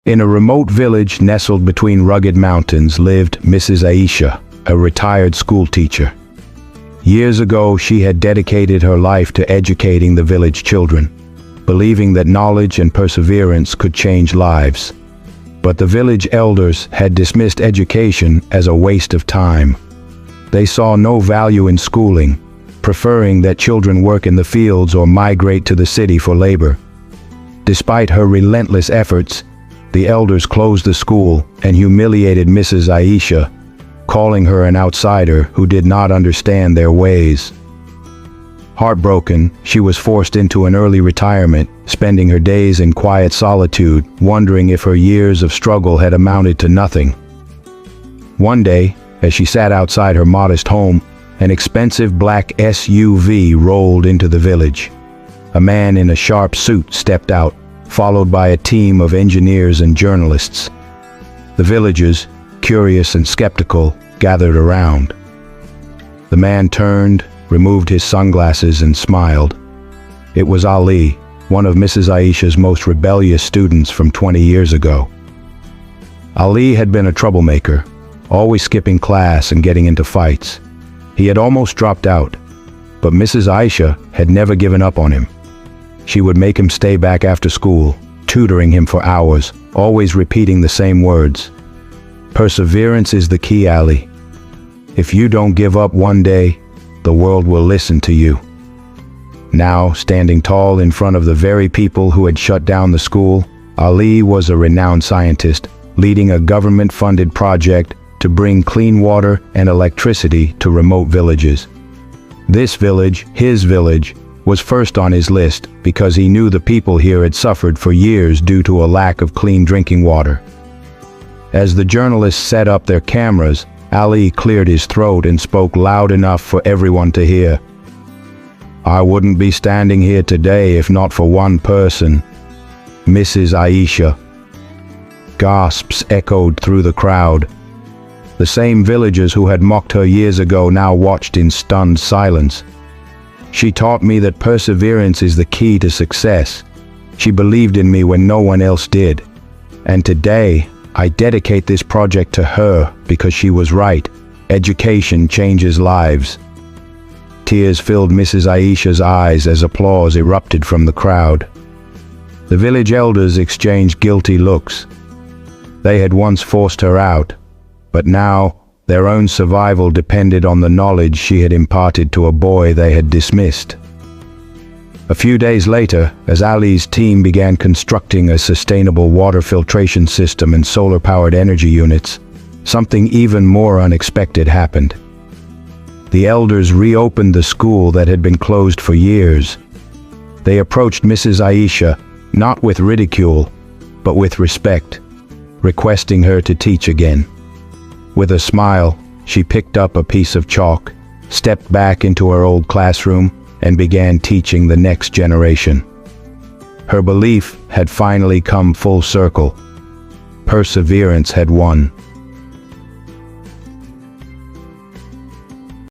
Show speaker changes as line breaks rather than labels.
In a remote village nestled between rugged mountains lived Mrs. Aisha, a retired school teacher. Years ago, she had dedicated her life to educating the village children, believing that knowledge and perseverance could change lives. But the village elders had dismissed education as a waste of time. They saw no value in schooling, preferring that children work in the fields or migrate to the city for labor. Despite her relentless efforts, the elders closed the school and humiliated Mrs. Aisha, calling her an outsider who did not understand their ways. Heartbroken, she was forced into an early retirement, spending her days in quiet solitude, wondering if her years of struggle had amounted to nothing. One day, as she sat outside her modest home, an expensive black SUV rolled into the village. A man in a sharp suit stepped out, followed by a team of engineers and journalists. The villagers, curious and skeptical, gathered around. The man turned, removed his sunglasses, and smiled. It was Ali, one of Mrs. Aisha's most rebellious students from 20 years ago. Ali had been a troublemaker, always skipping class and getting into fights. He had almost dropped out, but Mrs. Aisha had never given up on him. She would make him stay back after school, tutoring him for hours, always repeating the same words. Perseverance is the key, Ali. If you don't give up one day, the world will listen to you. Now, standing tall in front of the very people who had shut down the school, Ali was a renowned scientist, leading a government-funded project to bring clean water and electricity to remote villages. This village, his village, was first on his list because he knew the people here had suffered for years due to a lack of clean drinking water. As the journalists set up their cameras, Ali cleared his throat and spoke loud enough for everyone to hear. I wouldn't be standing here today if not for one person, Mrs. Aisha. Gasps echoed through the crowd. The same villagers who had mocked her years ago now watched in stunned silence. She taught me that perseverance is the key to success. She believed in me when no one else did. And today, I dedicate this project to her because she was right. Education changes lives. Tears filled Mrs. Aisha's eyes as applause erupted from the crowd. The village elders exchanged guilty looks. They had once forced her out, but now their own survival depended on the knowledge she had imparted to a boy they had dismissed. A few days later, as Ali's team began constructing a sustainable water filtration system and solar-powered energy units, something even more unexpected happened. The elders reopened the school that had been closed for years. They approached Mrs. Aisha, not with ridicule, but with respect, requesting her to teach again. With a smile, she picked up a piece of chalk, stepped back into her old classroom, and began teaching the next generation. Her belief had finally come full circle. Perseverance had won.